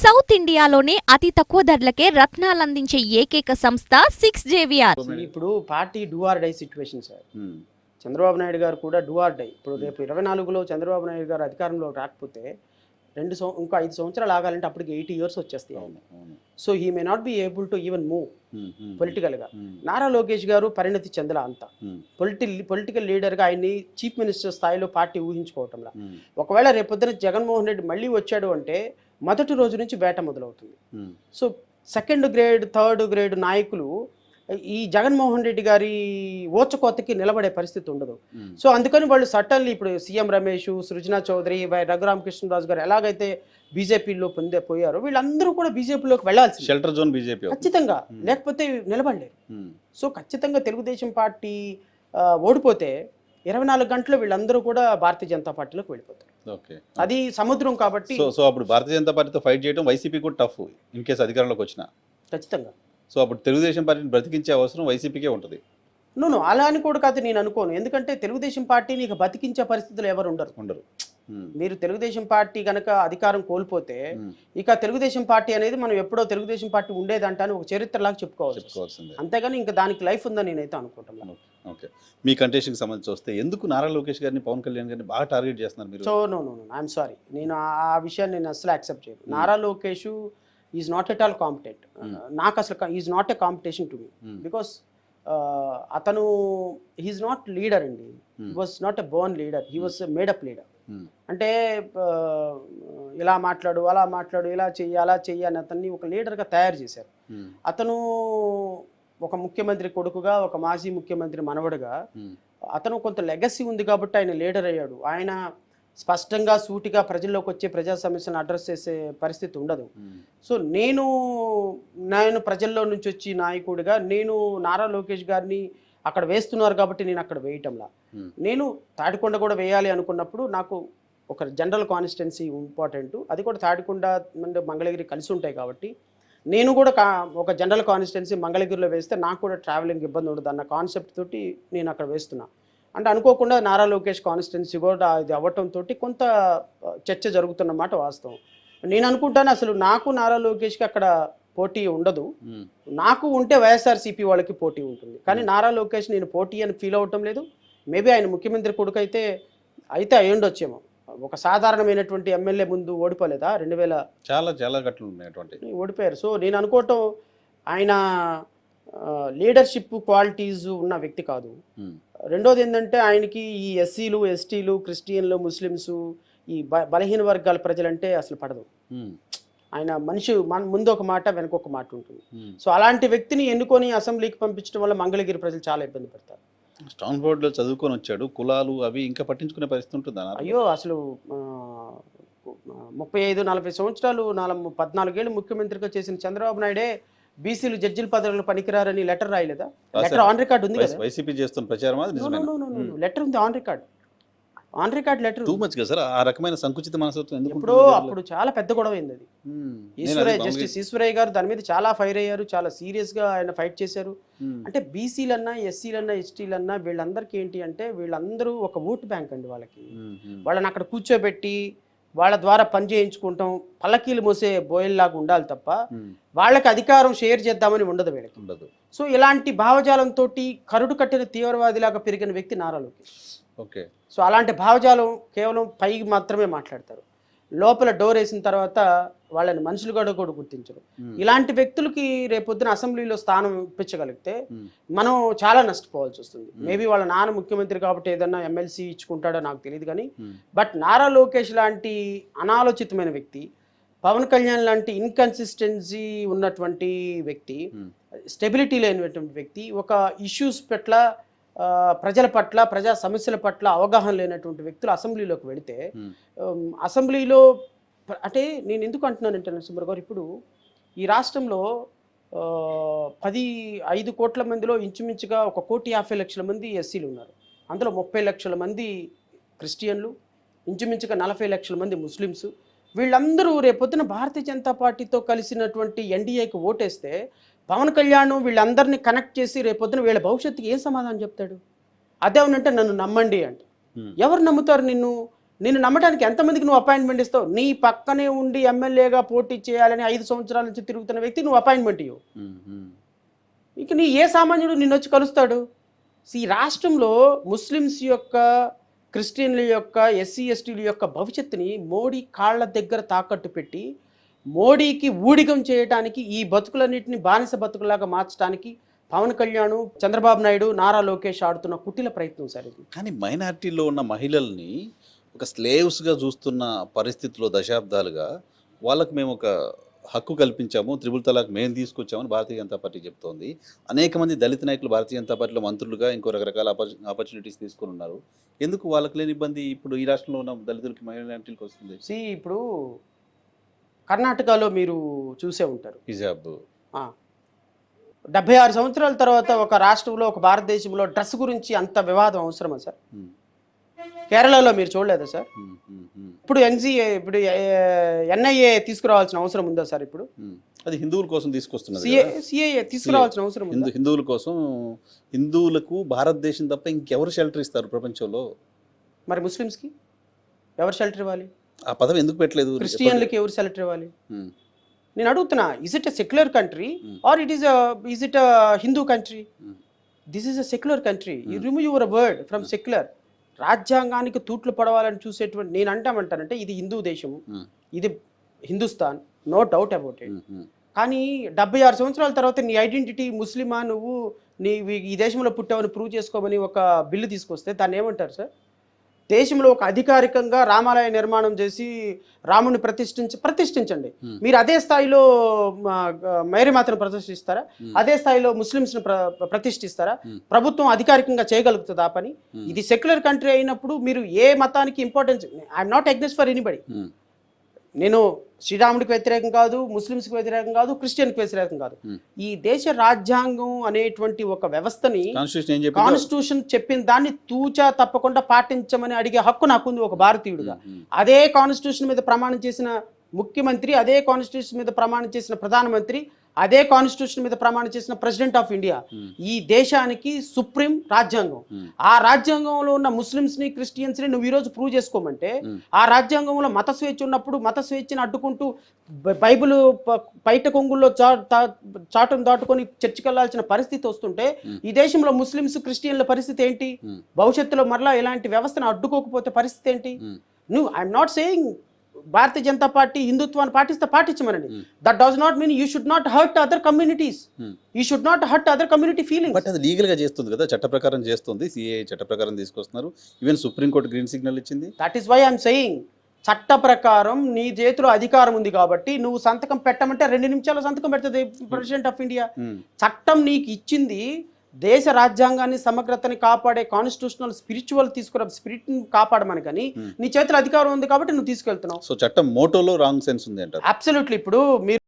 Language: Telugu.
సౌత్ ఇండియాలోనే అతి తక్కువ ధరలకే రత్నాలందించే ఏకైక సంస్థ 6JVR. ఇప్పుడు party do or die situation sir. Chandrababu Naidu గారు కూడా డూ ఆర్ డై. ఇప్పుడు రేపు 24లో చంద్రబాబు నాయుడు గారు అధికారంలో రాకపోతే ఇంకో 5 సంవత్సరాలు ఆగాలంటే అప్పటికి 80 years వచ్చేస్తాయి. So he may not be able to even move పొలిటికల్గా. నారా లోకేష్ గారు పరిణతి చెందల అంత పొలిటికల్ లీడర్గా ఆయన్ని చీఫ్ మినిస్టర్ స్థాయిలో పార్టీ ఊహించుకోవటంలా. ఒకవేళ రేపొద్దున జగన్మోహన్ రెడ్డి మళ్ళీ వచ్చాడు అంటే మొదటి రోజు నుంచి వేట మొదలవుతుంది. So second grade third grade నాయకులు ఈ జగన్మోహన్ రెడ్డి గారి ఓచకోతకి నిలబడే పరిస్థితి ఉండదు. సో అందుకని వాళ్ళు సటన్లీ ఇప్పుడు సీఎం రమేష్, సృజనా చౌదరి, రఘురామకృష్ణరాజు గారు ఎలాగైతే బీజేపీలో పోయారో వీళ్ళందరూ కూడా బీజేపీలోకి వెళ్ళాల్సి షెల్టర్ జోన్ బీజేపీ ఖచ్చితంగా, లేకపోతే నిలబడలేరు. సో ఖచ్చితంగా తెలుగుదేశం పార్టీ ఓడిపోతే 24 గంటలు వీళ్ళందరూ కూడా భారతీయ జనతా పార్టీలోకి వెళ్ళిపోతారు. అది సముద్రం కాబట్టి. సో అప్పుడు భారతీయ జనతా పార్టీతో ఫైట్ చేయడం వైసీపీ కూడా టఫ్ ఇన్ కేసు అధికారంలోకి వచ్చినా. ఖచ్చితంగా. సో అప్పుడు తెలుగుదేశం పార్టీని బ్రతికించే అవసరం వైసీపీకే ఉంటుంది. నో అలా అని కూడా కాదు నేను అనుకోను. ఎందుకంటే తెలుగుదేశం పార్టీని ఇక బతికించే పరిస్థితులు ఎవరు ఉండరు. మీరు తెలుగుదేశం పార్టీ కనుక అధికారం కోల్పోతే ఇక తెలుగుదేశం పార్టీ అనేది మనం ఎప్పుడో తెలుగుదేశం పార్టీ ఉండేదంటే ఒక చరిత్రలాగా చెప్పుకోవాల్సింది. అంతేగాని ఇంకా దానికి లైఫ్ ఉందని నేనైతే అనుకుంటున్నాను. ఓకే, మీ కంటెస్టింగ్ సంబంధించి వస్తే ఎందుకు నారా లోకేష్ గారిని, పవన్ కళ్యాణ్ గారిని బాగా టార్గెట్ చేస్తున్నారు మీరు? సో నో ఐఎమ్ సారీ, నేను ఆ విషయాన్ని నేను అసలు యాక్సెప్ట్ చేయను. Nara Lokesh is not at all competent. నాకు అసలు is not a competition to me. Because అతను హీఈస్ నాట్ లీడర్ అండి. He was not a Born leader, he was made up leader. అంటే ఇలా మాట్లాడు, అలా మాట్లాడు, ఇలా చెయ్యి, అలా చెయ్యి అని అతన్ని ఒక లీడర్గా తయారు చేశారు. అతను ఒక ముఖ్యమంత్రి కొడుకుగా, ఒక మాజీ ముఖ్యమంత్రి మనవడుగా అతను కొంత లెగసీ ఉంది కాబట్టి ఆయన లీడర్ అయ్యాడు. ఆయన స్పష్టంగా సూటిగా ప్రజల్లోకి వచ్చే ప్రజా సమస్యలను అడ్రస్ చేసే పరిస్థితి ఉండదు. సో నేను ప్రజల్లో నుంచి వచ్చి నాయకుడిగా నేను నారా లోకేష్ గారిని అక్కడ వేస్తున్నారు కాబట్టి నేను అక్కడ వేయటంలా. నేను తాడికొండ కూడా వేయాలి అనుకున్నప్పుడు నాకు ఒక జనరల్ కాన్స్టిట్యున్సీ ఇంపార్టెంట్, అది కూడా తాడికొండ మంగళగిరి కలిసి ఉంటాయి కాబట్టి నేను కూడా ఒక జనరల్ కాన్స్టిట్యున్సీ మంగళగిరిలో వేస్తే నాకు కూడా ట్రావెలింగ్ ఇబ్బంది ఉండదు అన్న కాన్సెప్ట్ తోటి నేను అక్కడ వేస్తున్నా. అంటే అనుకోకుండా నారా లోకేష్ కాన్స్టిట్యున్సీ కూడా ఇది అవ్వటంతో కొంత చర్చ జరుగుతున్నమాట వాస్తవం. నేను అనుకుంటాను అసలు నాకు నారా లోకేష్కి అక్కడ పోటీ ఉండదు. నాకు ఉంటే వైఎస్ఆర్సీపీ వాళ్ళకి పోటీ ఉంటుంది. కానీ నారా లోకేష్ నేను పోటీ అని ఫీల్ అవటం లేదు. మేబీ ఆయన ముఖ్యమంత్రి కొడుకు అయితే అయ్యుండొచ్చేమో. ఒక సాధారణమైనటువంటి ఎమ్మెల్యే ముందు ఓడిపోలేదా 2000 చాలా గట్లు ఉన్నాయి ఓడిపోయారు. సో నేను అనుకోవటం ఆయన లీడర్షిప్ క్వాలిటీస్ ఉన్న వ్యక్తి కాదు. రెండోది ఏంటంటే ఆయనకి ఈ ఎస్సీలు, ఎస్టీలు, క్రిస్టియన్లు, ముస్లిమ్స్, ఈ బలహీన వర్గాల ప్రజలంటే అసలు పడదు. ఆయన మనిషి ముందు ఒక మాట వెనక ఒక మాట ఉంటుంది. సో అలాంటి వ్యక్తిని ఎన్నుకొని అసెంబ్లీకి పంపించడం వల్ల మంగళగిరి ప్రజలు చాలా ఇబ్బంది పడతారు. స్టాన్ఫోర్డ్లో చదువుకొని వచ్చాడు, కులాలు అవి ఇంకా పట్టించుకునే పరిస్థితి ఉంటుంది. అయ్యో అసలు 35-40 సంవత్సరాలు 14 ఏళ్ళు ముఖ్యమంత్రిగా చేసిన చంద్రబాబు నాయుడే బీసీలు జడ్జిల పదవులు పనికిరారని లెటర్ రాయలేదా? లెటర్ ఆన్ రికార్డ్ ఉంది కదా. వైసీపీ చేస్తున్న ప్రచారం లెటర్ ఉంది, on record letter. Too much కదా సార్ ఆ రకమైన సంకుచిత మనస్తత్వం ఎందుకు? అప్పుడు చాలా పెద్ద గొడవ అయింది అది. జస్టిస్ ఈశ్వరయ్య గారు దాని మీద చాలా ఫైర్ అయ్యారు, చాలా సీరియస్ గా ఆయన ఫైట్ చేశారు. అంటే బీసీలన్నా, ఎస్సీలన్నా, ఎస్టీలన్నా వీళ్ళందరికీ ఏంటి అంటే వీళ్ళందరూ ఒక ఓట్ బ్యాంక్ అండి. వాళ్ళని అక్కడ కూర్చోబెట్టి వాళ్ళ ద్వారా పని చేయించుకుంటాం, పల్లకీలు మోసే బోయల్లాగా ఉండాలి తప్ప వాళ్ళకి అధికారం షేర్ చేద్దామని ఉండదు వీళ్ళకి. సో ఇలాంటి భావజాలంతో కరుడు కట్టిన తీవ్రవాదిలాగా పెరిగిన వ్యక్తి నారా లోకేష్. ఓకే. సో అలాంటి భావజాలం కేవలం పైకి మాత్రమే మాట్లాడతారు, లోపల డోర్ వేసిన తర్వాత వాళ్ళని మనుషులుగా కూడా గుర్తించరు. ఇలాంటి వ్యక్తులకి రేపొద్దున అసెంబ్లీలో స్థానం ఇప్పించగలిగితే మనం చాలా నష్టపోవాల్సి వస్తుంది. మేబీ వాళ్ళ నాన్న ముఖ్యమంత్రి కాబట్టి ఏదన్నా ఎమ్మెల్సీ ఇచ్చుకుంటాడో నాకు తెలియదు కానీ, బట్ నారా లోకేష్ లాంటి అనాలోచితమైన వ్యక్తి, పవన్ కళ్యాణ్ లాంటి ఇన్కన్సిస్టెన్సీ ఉన్నటువంటి వ్యక్తి, స్టెబిలిటీ లేనటువంటి వ్యక్తి, ఒక ఇష్యూస్ పట్ల ప్రజల పట్ల, ప్రజా సమస్యల పట్ల అవగాహన లేనటువంటి వ్యక్తులు అసెంబ్లీలోకి వెళితే అసెంబ్లీలో అంటే నేను ఎందుకు అంటున్నానంటే నరసింహరావు గారు, ఇప్పుడు ఈ రాష్ట్రంలో 5 కోట్ల మందిలో ఇంచుమించుగా 1,50,00,000 మంది ఎస్సీలు ఉన్నారు. అందులో 30 లక్షల మంది క్రిస్టియన్లు, ఇంచుమించుగా 40 లక్షల మంది ముస్లిమ్స్. వీళ్ళందరూ రేపొద్దున భారతీయ జనతా పార్టీతో కలిసినటువంటి ఎన్డీఏకి ఓటేస్తే పవన్ కళ్యాణ్ వీళ్ళందరినీ కనెక్ట్ చేసి రేపొద్దున వీళ్ళ భవిష్యత్తుకి ఏం సమాధానం చెప్తాడు? అదేమనంటే నన్ను నమ్మండి అంటే ఎవరు నమ్ముతారు నిన్ను? నిన్ను నమ్మడానికి ఎంతమందికి నువ్వు అపాయింట్మెంట్ ఇస్తావు? నీ పక్కనే ఉండి ఎమ్మెల్యేగా పోటీ చేయాలని 5 సంవత్సరాల నుంచి తిరుగుతున్న వ్యక్తి నువ్వు అపాయింట్మెంట్ ఇవ్వు. ఇక నీ ఏ సామాన్యుడు నిన్ను వచ్చి కలుస్తాడు? ఈ రాష్ట్రంలో ముస్లిమ్స్ యొక్క, క్రిస్టియన్ల యొక్క, ఎస్సీ ఎస్టీల యొక్క భవిష్యత్తుని మోడీ కాళ్ళ దగ్గర తాకట్టు పెట్టి మోడీకి ఊడిగం చేయడానికి, ఈ బతుకులన్నింటినీ బానిస బతుకులాగా మార్చడానికి పవన్ కళ్యాణ్, చంద్రబాబు నాయుడు, నారా లోకేష్ ఆడుతున్న కుటిల ప్రయత్నం సార్ ఇది. కానీ మైనారిటీలో ఉన్న మహిళల్ని ఒక స్లేవ్స్గా చూస్తున్న పరిస్థితిలో దశాబ్దాలుగా వాళ్ళకు మేము ఒక హక్కు కల్పించాము, త్రిబుల్ తలాక్ మేము తీసుకొచ్చామని భారతీయ జనతా పార్టీ చెప్తోంది. అనేక మంది దళిత నాయకులు భారతీయ జనతా పార్టీలో మంత్రులుగా ఇంకో రకరకాల ఆపర్చునిటీస్ తీసుకుని ఉన్నారు. ఎందుకు వాళ్ళకి లేని ఇబ్బంది ఇప్పుడు ఈ రాష్ట్రంలో ఉన్న దళితులకి, మైనారిటీలకు వస్తుంది? ఇప్పుడు కర్ణాటకలో మీరు చూసే ఉంటారు, హిజాబ్ 76 సంవత్సరాల తర్వాత ఒక రాష్ట్రంలో, ఒక భారతదేశంలో డ్రెస్ గురించి అంత వివాదం అవసరమా సార్? కేరళలో మీరు చూడలేదా సార్? ఇప్పుడు ఇప్పుడు ఎన్ఐఏ తీసుకురావాల్సిన అవసరం ఉందా సార్? ఇప్పుడు అది హిందువుల కోసం తీసుకొస్తున్నది, సిఏఏ తీసుకురావాల్సిన అవసరం ఉందా? హిందువుల కోసం. హిందువులకు భారతదేశం తప్ప ఇంకెవరు షెల్టర్ ఇస్తారు ప్రపంచంలో? మరి ముస్లిమ్స్కి ఎవరు షెల్టర్ ఇవ్వాలి? ఆ పదం ఎందుకు పెట్టలేదు? క్రిస్టియన్లకి ఎవరు షెల్టర్ ఇవ్వాలి? నేను అడుగుతున్నా, is it a secular country or is it Hindu country? This is a secular country. You remove your word from secular. రాజ్యాంగానికి తూట్లు పడవాలని చూసేటువంటి, నేను అంటామంటానంటే ఇది హిందూ దేశం, ఇది Hindustan, no doubt about it. కానీ 76 సంవత్సరాల తర్వాత నీ ఐడెంటిటీ ముస్లిమా, నువ్వు ఈ దేశంలో పుట్టావని ప్రూవ్ చేసుకోమని ఒక బిల్లు తీసుకొస్తే దాన్ని ఏమంటారు సార్? దేశంలో ఒక అధికారికంగా రామాలయ నిర్మాణం చేసి రాముని ప్రతిష్ఠించండి. మీరు అదే స్థాయిలో మేరీ మాతను ప్రతిష్ఠిస్తారా? అదే స్థాయిలో ముస్లిమ్స్ని ప్రతిష్ఠిస్తారా? ప్రభుత్వం అధికారికంగా చేయగలుగుతుంది ఆ పని? ఇది సెక్యులర్ కంట్రీ అయినప్పుడు మీరు ఏ మతానికి importance, I'm not against for anybody. నేను శ్రీరాముడికి వ్యతిరేకం కాదు, ముస్లిమ్స్కి వ్యతిరేకం కాదు, క్రిస్టియన్కి వ్యతిరేకం కాదు. ఈ దేశ రాజ్యాంగం అనేటువంటి ఒక వ్యవస్థని, కాన్స్టిట్యూషన్ చెప్పిన దాన్ని తూచా తప్పకుండా పాటించమని అడిగే హక్కు నాకుంది ఒక భారతీయుడిగా. అదే కాన్స్టిట్యూషన్ మీద ప్రమాణం చేసిన ముఖ్యమంత్రి, అదే కాన్స్టిట్యూషన్ మీద ప్రమాణం చేసిన ప్రధానమంత్రి, అదే కాన్స్టిట్యూషన్ మీద ప్రమాణం చేసిన ప్రెసిడెంట్ ఆఫ్ ఇండియా. ఈ దేశానికి సుప్రీం రాజ్యాంగం. ఆ రాజ్యాంగంలో ఉన్న ముస్లిమ్స్ని, క్రిస్టియన్స్ని నువ్వు ఈరోజు ప్రూవ్ చేసుకోమంటే, ఆ రాజ్యాంగంలో మత స్వేచ్ఛ ఉన్నప్పుడు మత స్వేచ్ఛని అడ్డుకుంటూ బైబిల్ బయట కొంగుల్లో చాటును దాటుకొని చర్చికి వెళ్లాల్సిన పరిస్థితి వస్తుంటే, ఈ దేశంలో ముస్లిమ్స్, క్రిస్టియన్ల పరిస్థితి ఏంటి? భవిష్యత్తులో మరలా ఇలాంటి వ్యవస్థను అడ్డుకోకపోతే పరిస్థితి ఏంటి? నువ్వు, I'm not saying Bharatiya Janata Party హిందుత్వాన్ని పాటించమనండి. That does not mean you should not hurt other communities, you should not hurt other community feelings. But అది లీగల్ గా చేస్తుంది కదా, చట్ట ప్రకారం చేస్తుంది. సిఏ చట్ట ప్రకారం తీసుకొస్తున్నారు. ఈవెన్ సుప్రీంకోర్టు గ్రీన్ సిగ్నల్ ఇచ్చింది. That is why I'm saying, చట్ట ప్రకారం నీ చేతిలో అధికారం ఉంది కాబట్టి నువ్వు సంతకం పెట్టమంటే 2 నిమిషాల్లో సంతకం పెడుతుంది ప్రెసిడెంట్ ఆఫ్ ఇండియా. చట్టం నీకు ఇచ్చింది దేశ రాజ్యాంగాన్ని, సమగ్రతని కాపాడే కాన్స్టిట్యూషనల్ స్పిరిట్ని కాపాడమని, కానీ నీ చేతిలో అధికారం ఉంది కాబట్టి నువ్వు తీసుకెళ్తున్నావు. సో చట్టం మోటోలో రాంగ్ సెన్స్ ఉంది అంటారు. అబ్సల్యూట్లీ. ఇప్పుడు మీరు